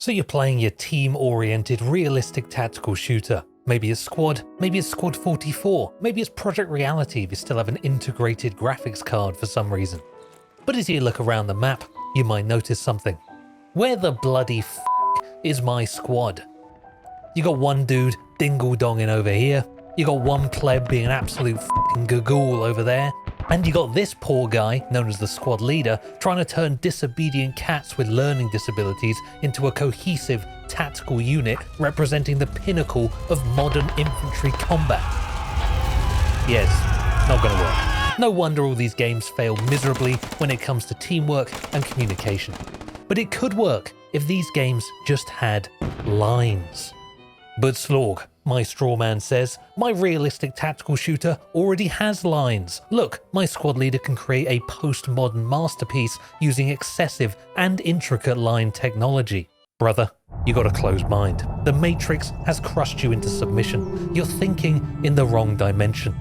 So you're playing your team-oriented, realistic tactical shooter. Maybe it's Squad, maybe it's Squad 44, maybe it's Project Reality if you still have an integrated graphics card for some reason. But as you look around the map, you might notice something. Where the bloody f*** is my squad? You got one dude dingle-donging over here, you got one pleb being an absolute f***ing gagool over there, and you got this poor guy, known as the squad leader, trying to turn disobedient cats with learning disabilities into a cohesive tactical unit representing the pinnacle of modern infantry combat. Yes, not gonna work. No wonder all these games fail miserably when it comes to teamwork and communication. But it could work if these games just had lines. But Slorg, my straw man, says, my realistic tactical shooter already has lines. Look, my squad leader can create a postmodern masterpiece using excessive and intricate line technology. Brother, you got a closed mind. The Matrix has crushed you into submission. You're thinking in the wrong dimension.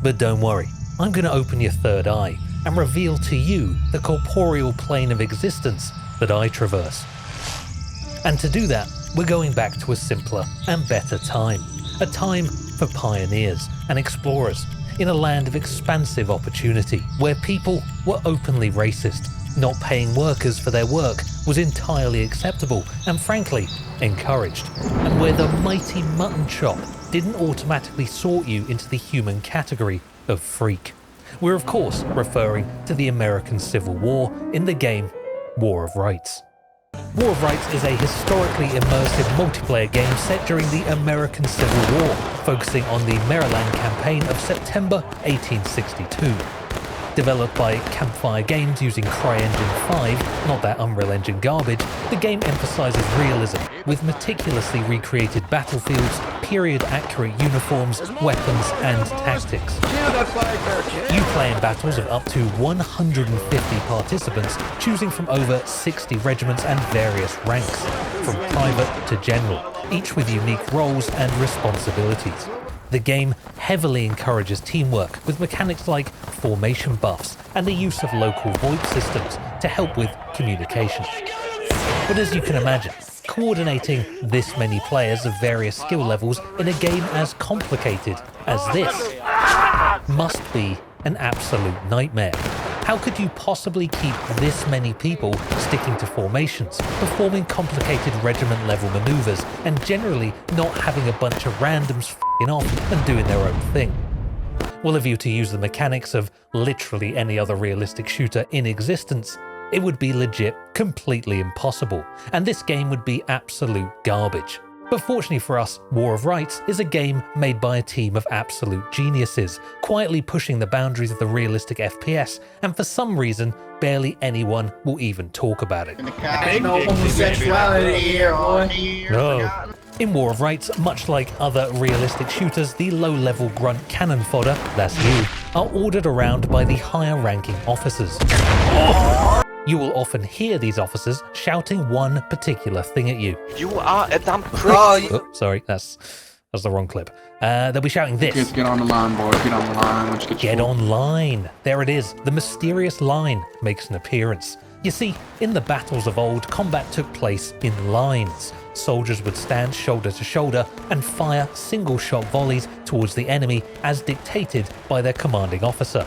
But don't worry, I'm going to open your third eye and reveal to you the corporeal plane of existence that I traverse. And to do that, we're going back to a simpler and better time. A time for pioneers and explorers in a land of expansive opportunity, where people were openly racist. Not paying workers for their work was entirely acceptable and frankly, encouraged. And where the mighty mutton chop didn't automatically sort you into the human category of freak. We're of course referring to the American Civil War in the game War of Rights. War of Rights is a historically immersive multiplayer game set during the American Civil War, focusing on the Maryland campaign of September 1862. Developed by Campfire Games using CryEngine 5, not that Unreal Engine garbage, the game emphasizes realism with meticulously recreated battlefields, period-accurate uniforms, weapons, and tactics. You play in battles of up to 150 participants, choosing from over 60 regiments and various ranks, from private to general, each with unique roles and responsibilities. The game heavily encourages teamwork with mechanics like formation buffs and the use of local VoIP systems to help with communication. But as you can imagine, coordinating this many players of various skill levels in a game as complicated as this must be an absolute nightmare. How could you possibly keep this many people sticking to formations, performing complicated regiment-level maneuvers, and generally not having a bunch of randoms f***ing off and doing their own thing? Well, if you were to use the mechanics of literally any other realistic shooter in existence, it would be legit completely impossible, and this game would be absolute garbage. But fortunately for us, War of Rights is a game made by a team of absolute geniuses, quietly pushing the boundaries of the realistic FPS, and for some reason, barely anyone will even talk about it. No homosexuality here, boy. No. In War of Rights, much like other realistic shooters, the low-level grunt cannon fodder, that's you, are ordered around by the higher-ranking officers. You will often hear these officers shouting one particular thing at you. You are a dumb prick. Oh, sorry, that's the wrong clip. They'll be shouting this. Kids, get on the line, boys. Get on the line. Let's Get online. There it is. The mysterious line makes an appearance. You see, in the battles of old, combat took place in lines. Soldiers would stand shoulder to shoulder and fire single-shot volleys towards the enemy as dictated by their commanding officer.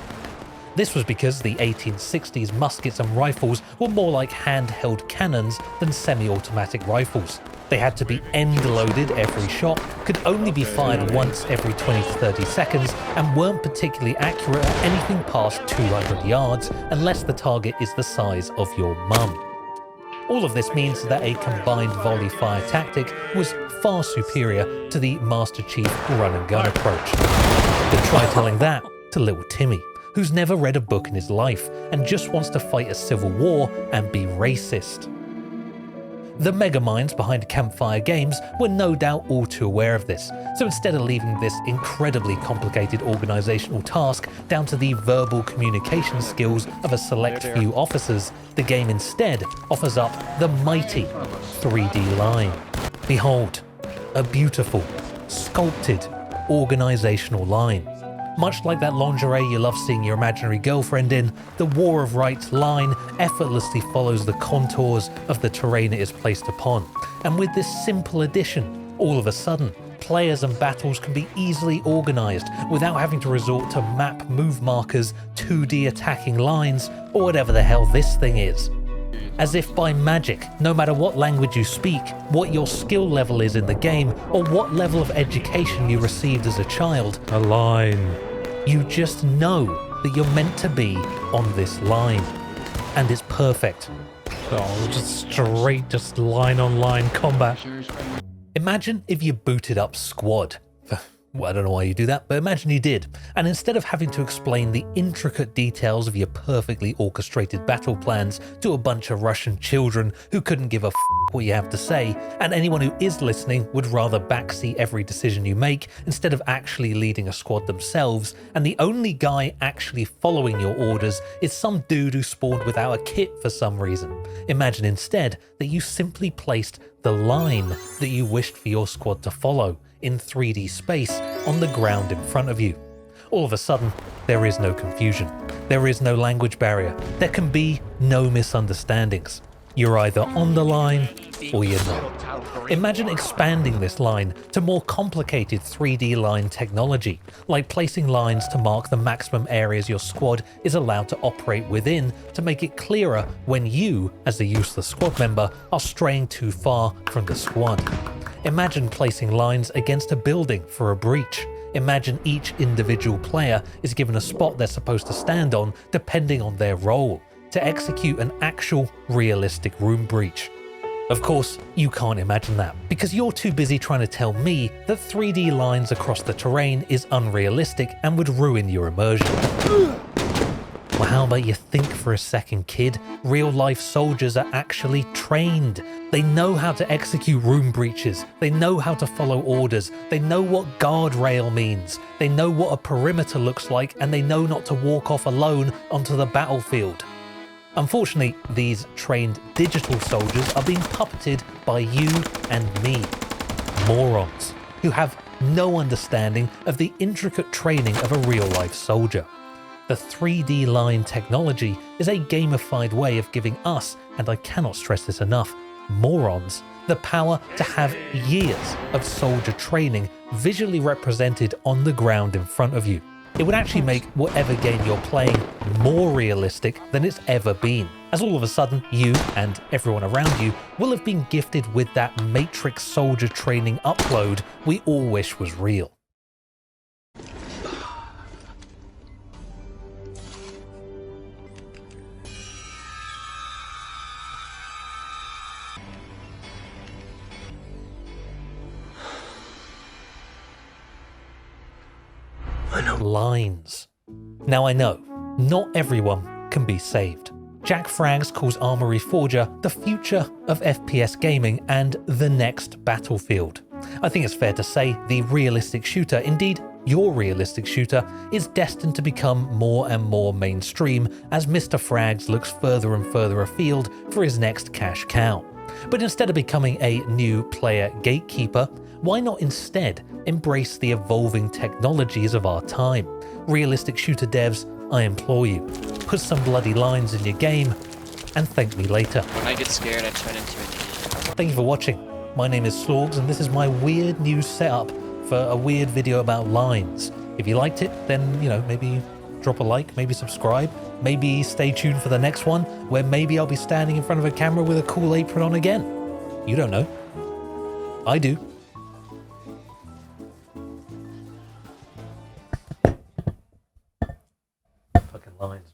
This was because the 1860s muskets and rifles were more like handheld cannons than semi-automatic rifles. They had to be end-loaded every shot, could only be fired once every 20 to 30 seconds, and weren't particularly accurate at anything past 200 yards unless the target is the size of your mum. All of this means that a combined volley fire tactic was far superior to the Master Chief run-and-gun approach. But try telling that to little Timmy, who's never read a book in his life and just wants to fight a civil war and be racist. The megaminds behind Campfire Games were no doubt all too aware of this, so instead of leaving this incredibly complicated organizational task down to the verbal communication skills of a select few officers, the game instead offers up the mighty 3D line. Behold, a beautiful, sculpted, organizational line. Much like that lingerie you love seeing your imaginary girlfriend in, the War of Rights line effortlessly follows the contours of the terrain it is placed upon, And with this simple addition, all of a sudden, players and battles can be easily organized without having to resort to map move markers, 2D attacking lines, or whatever the hell this thing is. As if by magic, no matter what language you speak, what your skill level is in the game, or what level of education you received as a child, A line. you just know that you're meant to be on this line. And it's perfect. Oh, just line on line combat. Imagine if you booted up Squad. Well, I don't know why you do that, but imagine you did. And instead of having to explain the intricate details of your perfectly orchestrated battle plans to a bunch of Russian children who couldn't give a what you have to say, and anyone who is listening would rather backseat every decision you make instead of actually leading a squad themselves, and the only guy actually following your orders is some dude who spawned without a kit for some reason. Imagine instead that you simply placed the line that you wished for your squad to follow in 3D space on the ground in front of you. All of a sudden, there is no confusion. There is no language barrier. There can be no misunderstandings. You're either on the line or you're not. Imagine expanding this line to more complicated 3D line technology, like placing lines to mark the maximum areas your squad is allowed to operate within to make it clearer when you, as the useless squad member, are straying too far from the squad. Imagine placing lines against a building for a breach. Imagine each individual player is given a spot they're supposed to stand on depending on their role, to execute an actual realistic room breach. Of course, you can't imagine that, because you're too busy trying to tell me that 3D lines across the terrain is unrealistic and would ruin your immersion. Well, how about you think for a second, kid? Real-life soldiers are actually trained. They know how to execute room breaches. They know how to follow orders. They know what guardrail means. They know what a perimeter looks like, and they know not to walk off alone onto the battlefield. Unfortunately, these trained digital soldiers are being puppeted by you and me. Morons who have no understanding of the intricate training of a real-life soldier. The 3D line technology is a gamified way of giving us, and I cannot stress this enough, morons, the power to have years of soldier training visually represented on the ground in front of you. It would actually make whatever game you're playing more realistic than it's ever been, as all of a sudden you and everyone around you will have been gifted with that Matrix soldier training upload we all wish was real. Lines. Now I know, not everyone can be saved. Jack Frags calls Armory Forger the future of FPS gaming and the next Battlefield. I think it's fair to say the realistic shooter, indeed your realistic shooter, is destined to become more and more mainstream as Mr. Frags looks further and further afield for his next cash cow. But instead of becoming a new player gatekeeper, why not instead embrace the evolving technologies of our time? Realistic shooter devs, I implore you, put some bloody lines in your game and thank me later. When I get scared, I turn into an idiot. Thank you for watching. My name is Slorgs and this is my weird new setup for a weird video about lines. If you liked it, then, maybe drop a like, maybe subscribe, maybe stay tuned for the next one where maybe I'll be standing in front of a camera with a cool apron on again. You don't know. I do. Fucking lines.